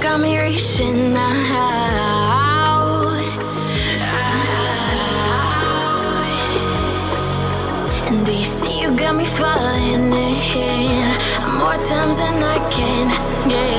got me reaching out. And do you see you got me falling in more times than I can get